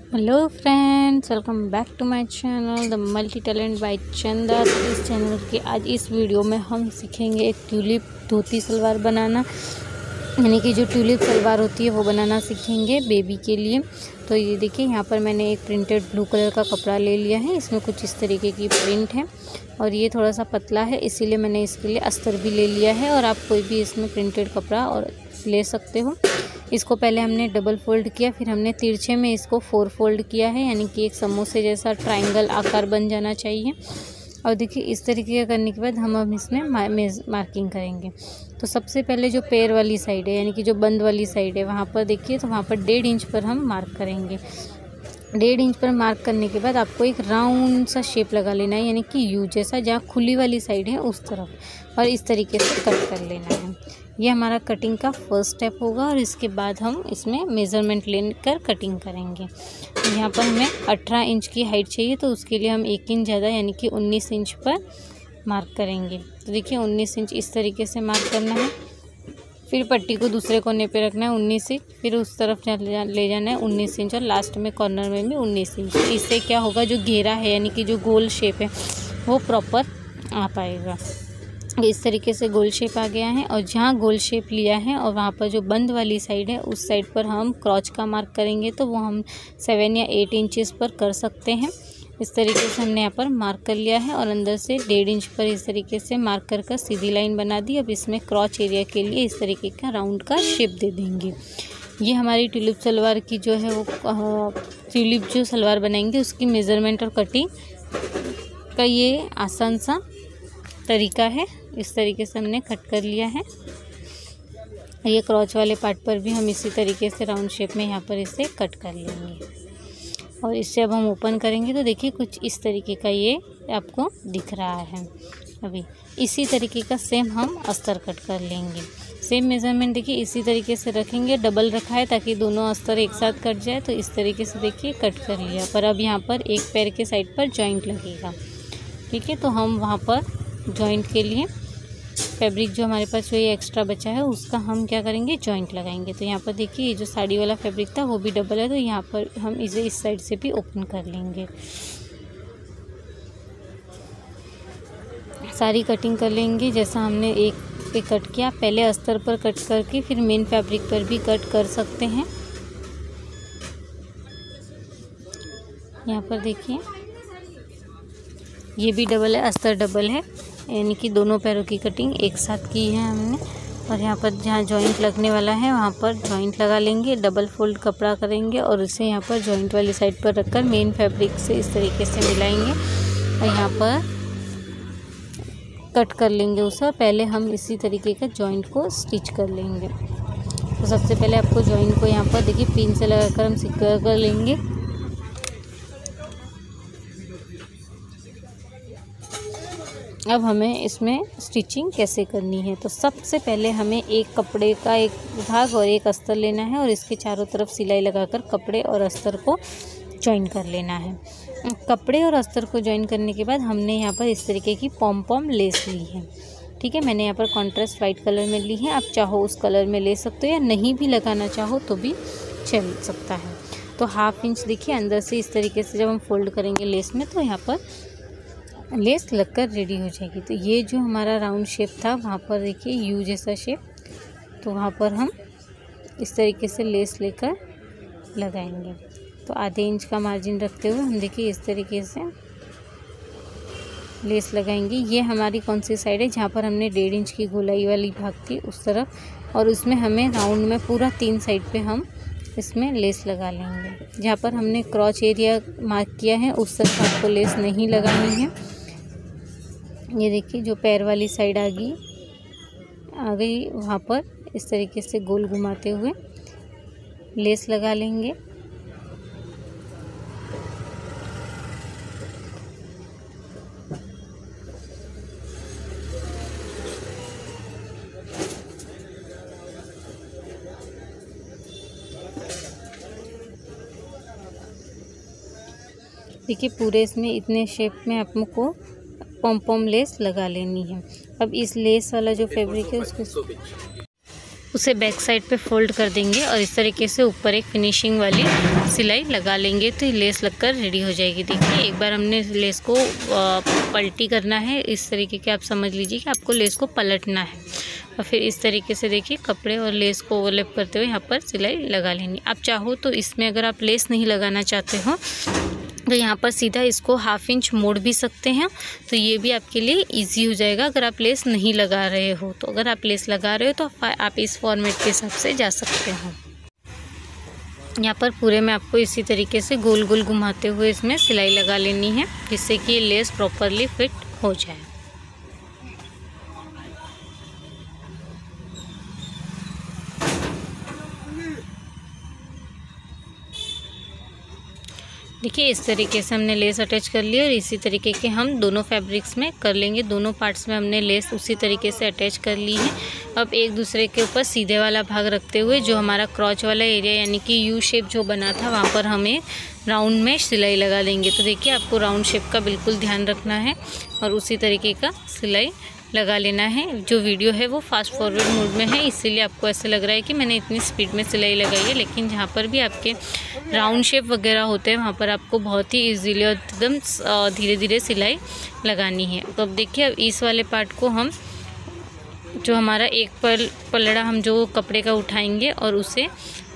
Hello friends, welcome back to my channel the multi talent by Chanda. इस channel के आज इस वीडियो में हम सीखेंगे एक ट्यूलिप धोती सलवार बनाना, यानी कि जो ट्यूलिप सलवार होती है वो बनाना सीखेंगे बेबी के लिए। तो ये देखिए, यहाँ पर मैंने एक प्रिंटेड ब्लू कलर का कपड़ा ले लिया है। इसमें कुछ इस तरीके की प्रिंट है और ये थोड़ा सा पतला है, इसीलिए मैंने इसके लिए अस्तर भी ले लिया है। और आप कोई भी इसमें प्रिंटेड कपड़ा और ले सकते हो। इसको पहले हमने डबल फोल्ड किया, फिर हमने तिरछे में इसको 4 फोल्ड किया है, यानी कि एक समोसे जैसा ट्रायंगल आकार बन जाना चाहिए। और देखिए, इस तरीके का करने के बाद हम अब इसमें मार्किंग करेंगे। तो सबसे पहले जो पैर वाली साइड है, यानी कि जो बंद वाली साइड है, वहाँ पर देखिए, तो वहाँ पर 1.5 इंच पर हम मार्क करेंगे। 1.5 इंच पर मार्क करने के बाद आपको एक राउंड सा शेप लगा लेना है, यानी कि यू जैसा, जहाँ खुली वाली साइड है उस तरफ, और इस तरीके से कट कर लेना है। ये हमारा कटिंग का फर्स्ट स्टेप होगा। और इसके बाद हम इसमें मेज़रमेंट लेकर कटिंग करेंगे। यहाँ पर हमें 18 इंच की हाइट चाहिए, तो उसके लिए हम 1 इंच ज़्यादा, यानी कि 19 इंच पर मार्क करेंगे। तो देखिए, 19 इंच इस तरीके से मार्क करना है। फिर पट्टी को दूसरे कोने पे रखना है 19 इंच, फिर उस तरफ ले जाना है 19 इंच, और लास्ट में कॉर्नर में भी 19 इंच। इससे क्या होगा, जो घेरा है यानी कि जो गोल शेप है वो प्रॉपर आ पाएगा। इस तरीके से गोल शेप आ गया है। और जहाँ गोल शेप लिया है और वहाँ पर जो बंद वाली साइड है उस साइड पर हम क्रॉच का मार्क करेंगे, तो वो हम 7 या 8 इंचेस पर कर सकते हैं। इस तरीके से हमने यहाँ पर मार्क कर लिया है और अंदर से 1.5 इंच पर इस तरीके से मार्क कर सीधी लाइन बना दी। अब इसमें क्रॉच एरिया के लिए इस तरीके का राउंड का शेप दे देंगे। ये हमारी ट्यूलिप सलवार की जो है वो ट्यूलिप जो सलवार बनाएंगे उसकी मेज़रमेंट और कटिंग का ये आसान सा तरीका है। इस तरीके से हमने कट कर लिया है। ये क्रॉच वाले पार्ट पर भी हम इसी तरीके से राउंड शेप में यहाँ पर इसे कट कर लेंगे। और इससे अब हम ओपन करेंगे तो देखिए, कुछ इस तरीके का ये आपको दिख रहा है। अभी इसी तरीके का सेम हम अस्तर कट कर लेंगे। सेम मेज़रमेंट देखिए इसी तरीके से रखेंगे। डबल रखा है ताकि दोनों अस्तर एक साथ कट जाए। तो इस तरीके से देखिए कट कर लिया। पर अब यहाँ पर एक पैर के साइड पर जॉइंट लगेगा, ठीक है। तो हम वहाँ पर जॉइंट के लिए फैब्रिक जो हमारे पास जो ये एक्स्ट्रा बचा है उसका हम क्या करेंगे, जॉइंट लगाएंगे। तो यहाँ पर देखिए, ये जो साड़ी वाला फैब्रिक था वो भी डबल है, तो यहाँ पर हम इसे इस साइड से भी ओपन कर लेंगे। सारी कटिंग कर लेंगे जैसा हमने एक पे कट किया। पहले अस्तर पर कट करके फिर मेन फैब्रिक पर भी कट कर सकते हैं। यहाँ पर देखिए, ये भी डबल है, अस्तर डबल है, यानी कि दोनों पैरों की कटिंग एक साथ की है हमने। और यहाँ पर जहाँ जॉइंट लगने वाला है वहाँ पर जॉइंट लगा लेंगे। डबल फोल्ड कपड़ा करेंगे और उसे यहाँ पर जॉइंट वाली साइड पर रखकर मेन फैब्रिक से इस तरीके से मिलाएंगे और यहाँ पर कट कर लेंगे उसे। और पहले हम इसी तरीके का जॉइंट को स्टिच कर लेंगे। तो सबसे पहले आपको जॉइंट को यहाँ पर देखिए पिन से लगाकर हम सिक्योर कर लेंगे। अब हमें इसमें स्टिचिंग कैसे करनी है, तो सबसे पहले हमें एक कपड़े का एक भाग और एक अस्तर लेना है और इसके चारों तरफ सिलाई लगाकर कपड़े और अस्तर को जॉइन कर लेना है। कपड़े और अस्तर को जॉइन करने के बाद हमने यहाँ पर इस तरीके की पॉम पॉम लेस ली है, ठीक है। मैंने यहाँ पर कॉन्ट्रास्ट वाइट कलर में ली है। आप चाहो उस कलर में ले सकते हो या नहीं भी लगाना चाहो तो भी चल सकता है। तो 1/2 इंच देखिए अंदर से इस तरीके से जब हम फोल्ड करेंगे लेस में, तो यहाँ पर लेस लगकर रेडी हो जाएगी। तो ये जो हमारा राउंड शेप था वहाँ पर देखिए यू जैसा शेप, तो वहाँ पर हम इस तरीके से लेस लेकर लगाएंगे। तो आधे इंच का मार्जिन रखते हुए हम देखिए इस तरीके से लेस लगाएंगे। ये हमारी कौन सी साइड है, जहाँ पर हमने 1.5 इंच की गोलाई वाली भाग थी उस तरफ, और उसमें हमें राउंड में पूरा 3 साइड पे हम इसमें लेस लगा लेंगे। जहाँ पर हमने क्रॉच एरिया मार्क किया है उस तरफ आपको लेस नहीं लगानी है। ये देखिए, जो पैर वाली साइड आ गई वहाँ पर इस तरीके से गोल घुमाते हुए लेस लगा लेंगे। देखिए, पूरे इसमें इतने शेप में आपको पॉम पॉम लेस लगा लेनी है। अब इस लेस वाला जो फैब्रिक है उसे बैक साइड पे फोल्ड कर देंगे और इस तरीके से ऊपर एक फिनिशिंग वाली सिलाई लगा लेंगे तो लेस लगकर रेडी हो जाएगी। देखिए एक बार हमने लेस को पलटी करना है, इस तरीके के आप समझ लीजिए कि आपको लेस को पलटना है और फिर इस तरीके से देखिए कपड़े और लेस को ओवरलैप करते हुए यहाँ पर सिलाई लगा लेनी। आप चाहो तो इसमें अगर आप लेस नहीं लगाना चाहते हो तो यहाँ पर सीधा इसको 1/2 इंच मोड़ भी सकते हैं, तो ये भी आपके लिए इजी हो जाएगा अगर आप लेस नहीं लगा रहे हो। तो अगर आप लेस लगा रहे हो तो आप इस फॉर्मेट के हिसाब से जा सकते हो। यहाँ पर पूरे में आपको इसी तरीके से गोल गोल घुमाते हुए इसमें सिलाई लगा लेनी है जिससे कि ये लेस प्रॉपरली फिट हो जाए। देखिए इस तरीके से हमने लेस अटैच कर ली और इसी तरीके के हम दोनों फैब्रिक्स में कर लेंगे। दोनों पार्ट्स में हमने लेस उसी तरीके से अटैच कर ली है। अब एक दूसरे के ऊपर सीधे वाला भाग रखते हुए जो हमारा क्रॉच वाला एरिया यानी कि यू शेप जो बना था वहाँ पर हमें राउंड में सिलाई लगा देंगे। तो देखिए आपको राउंड शेप का बिल्कुल ध्यान रखना है और उसी तरीके का सिलाई लगा लेना है। जो वीडियो है वो फास्ट फॉरवर्ड मोड में है, इसीलिए आपको ऐसे लग रहा है कि मैंने इतनी स्पीड में सिलाई लगाई है, लेकिन जहाँ पर भी आपके राउंड शेप वगैरह होते हैं वहाँ पर आपको बहुत ही इजीली और एकदम धीरे धीरे सिलाई लगानी है। तो अब देखिए अब इस वाले पार्ट को हम जो हमारा एक पलड़ा हम जो कपड़े का उठाएंगे और उसे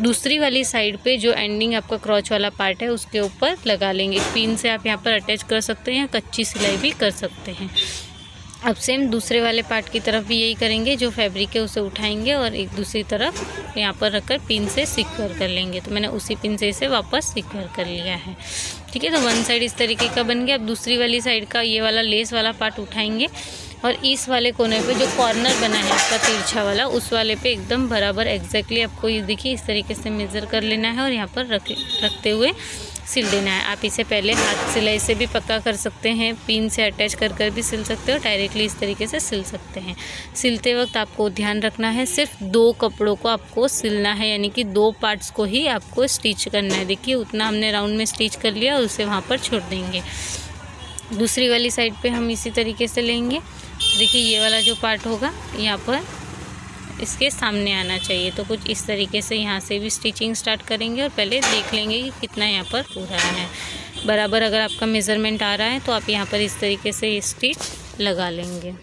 दूसरी वाली साइड पे जो एंडिंग आपका क्रॉच वाला पार्ट है उसके ऊपर लगा लेंगे। पिन से आप यहाँ पर अटैच कर सकते हैं या कच्ची सिलाई भी कर सकते हैं। अब सेम दूसरे वाले पार्ट की तरफ भी यही करेंगे, जो फैब्रिक है उसे उठाएंगे और एक दूसरी तरफ यहाँ पर रखकर पिन से सिक्योर कर लेंगे। तो मैंने उसी पिन से इसे वापस सिक्योर कर लिया है। ठीक है, तो वन साइड इस तरीके का बन गया। अब दूसरी वाली साइड का ये वाला लेस वाला पार्ट उठाएंगे और इस वाले कोने पे जो कॉर्नर बना है इसका तिरछा वाला, उस वाले पे एकदम बराबर एग्जैक्टली आपको ये देखिए इस तरीके से मेज़र कर लेना है और यहाँ पर रखते हुए सिल देना है। आप इसे पहले हाथ सिलाई से भी पक्का कर सकते हैं, पिन से अटैच कर भी सिल सकते हो, डायरेक्टली इस तरीके से सिल सकते हैं। सिलते वक्त आपको ध्यान रखना है सिर्फ 2 कपड़ों को आपको सिलना है, यानी कि 2 पार्ट्स को ही आपको स्टिच करना है। देखिए उतना हमने राउंड में स्टिच कर लिया और उसे वहाँ पर छोड़ देंगे। दूसरी वाली साइड पे हम इसी तरीके से लेंगे। देखिए ये वाला जो पार्ट होगा यहाँ पर इसके सामने आना चाहिए, तो कुछ इस तरीके से यहाँ से भी स्टिचिंग स्टार्ट करेंगे और पहले देख लेंगे कि कितना यहाँ पर पूरा है। बराबर अगर आपका मेज़रमेंट आ रहा है तो आप यहाँ पर इस तरीके से स्टिच लगा लेंगे।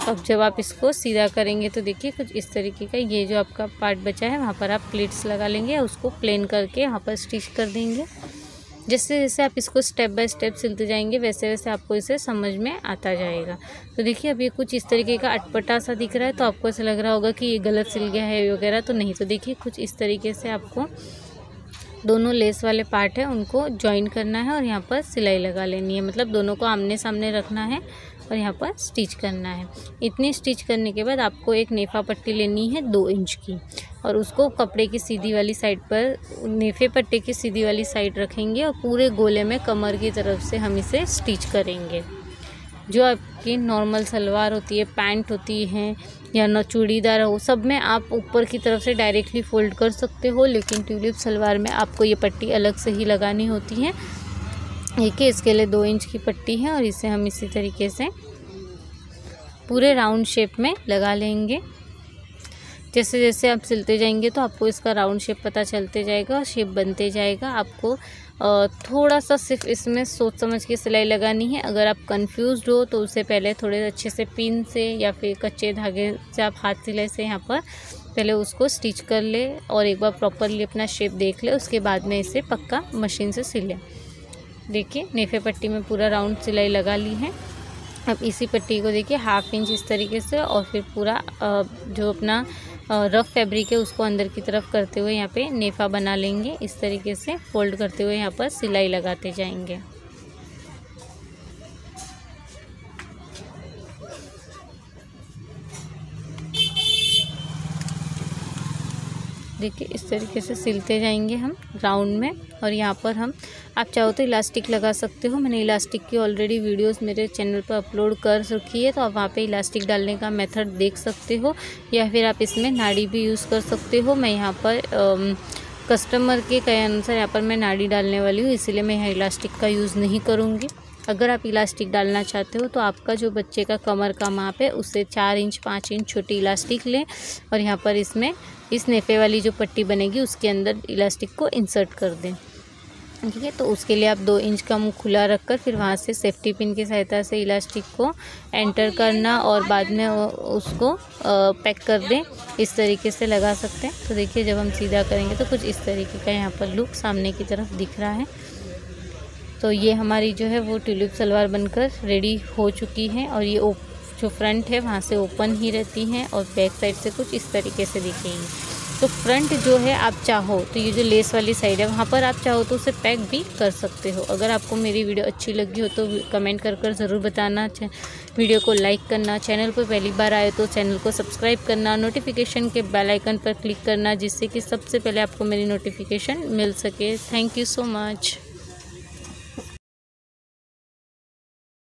अब जब आप इसको सीधा करेंगे तो देखिए कुछ इस तरीके का ये जो आपका पार्ट बचा है वहाँ पर आप प्लीट्स लगा लेंगे और उसको प्लेन करके यहाँ पर स्टिच कर देंगे। जैसे जैसे आप इसको स्टेप बाय स्टेप सिलते जाएंगे वैसे वैसे आपको इसे समझ में आता जाएगा। तो देखिए अब ये कुछ इस तरीके का अटपटा सा दिख रहा है, तो आपको ऐसा लग रहा होगा कि ये गलत सिल गया है वगैरह, तो नहीं। तो देखिए कुछ इस तरीके से आपको दोनों लेस वाले पार्ट है उनको जॉइन करना है और यहाँ पर सिलाई लगा लेनी है। मतलब दोनों को आमने सामने रखना है और यहाँ पर स्टिच करना है। इतनी स्टिच करने के बाद आपको एक नेफा पट्टी लेनी है 2 इंच की और उसको कपड़े की सीधी वाली साइड पर नेफे पट्टे की सीधी वाली साइड रखेंगे और पूरे गोले में कमर की तरफ से हम इसे स्टिच करेंगे। जो आपकी नॉर्मल सलवार होती है, पैंट होती है या न चूड़ीदार हो, सब में आप ऊपर की तरफ से डायरेक्टली फोल्ड कर सकते हो, लेकिन ट्यूलिप सलवार में आपको ये पट्टी अलग से ही लगानी होती है। देखिए इसके लिए 2 इंच की पट्टी है और इसे हम इसी तरीके से पूरे राउंड शेप में लगा लेंगे। जैसे जैसे आप सिलते जाएंगे तो आपको इसका राउंड शेप पता चलते जाएगा और शेप बनते जाएगा। आपको थोड़ा सा सिर्फ इसमें सोच समझ के सिलाई लगानी है। अगर आप कंफ्यूज्ड हो तो उसे पहले थोड़े अच्छे से पिन से या फिर कच्चे धागे से आप हाथ सिलाई से यहाँ पर पहले उसको स्टिच कर ले और एक बार प्रॉपरली अपना शेप देख ले, उसके बाद में इसे पक्का मशीन से सिले। देखिए नेफे पट्टी में पूरा राउंड सिलाई लगा ली है। अब इसी पट्टी को देखिए 1/2 इंच इस तरीके से और फिर पूरा जो अपना रफ फैब्रिक है उसको अंदर की तरफ करते हुए यहाँ पे नेफा बना लेंगे। इस तरीके से फोल्ड करते हुए यहाँ पर सिलाई लगाते जाएंगे। देखिए इस तरीके से सिलते जाएंगे हम राउंड में और यहाँ पर हम आप चाहो तो इलास्टिक लगा सकते हो। मैंने इलास्टिक की ऑलरेडी वीडियोस मेरे चैनल पर अपलोड कर रखी है, तो आप वहाँ पे इलास्टिक डालने का मेथड देख सकते हो या फिर आप इसमें नाड़ी भी यूज़ कर सकते हो। मैं यहाँ पर कस्टमर के कहे अनुसार यहाँ पर मैं नाड़ी डालने वाली हूँ, इसीलिए मैं यहाँ इलास्टिक का यूज़ नहीं करूँगी। अगर आप इलास्टिक डालना चाहते हो तो आपका जो बच्चे का कमर का माप है उससे 4 इंच 5 इंच छोटी इलास्टिक लें और यहाँ पर इसमें इस नेफे वाली जो पट्टी बनेगी उसके अंदर इलास्टिक को इंसर्ट कर दें। ठीक है, तो उसके लिए आप 2 इंच का मुँह खुला रखकर फिर वहाँ से सेफ्टी पिन की सहायता से इलास्टिक को एंटर करना और बाद में उसको पैक कर दें। इस तरीके से लगा सकते हैं। तो देखिए जब हम सीधा करेंगे तो कुछ इस तरीके का यहाँ पर लुक सामने की तरफ दिख रहा है। तो ये हमारी जो है वो ट्यूलिप सलवार बनकर रेडी हो चुकी है और ये जो फ्रंट है वहाँ से ओपन ही रहती हैं और बैक साइड से कुछ इस तरीके से दिखेंगी। तो फ्रंट जो है आप चाहो तो ये जो लेस वाली साइड है वहाँ पर आप चाहो तो उसे पैक भी कर सकते हो। अगर आपको मेरी वीडियो अच्छी लगी हो तो कमेंट कर ज़रूर बताना। वीडियो को लाइक करना, चैनल पर पहली बार आए तो चैनल को सब्सक्राइब करना, नोटिफिकेशन के बेल आइकन पर क्लिक करना जिससे कि सबसे पहले आपको मेरी नोटिफिकेशन मिल सके। Thank you so much.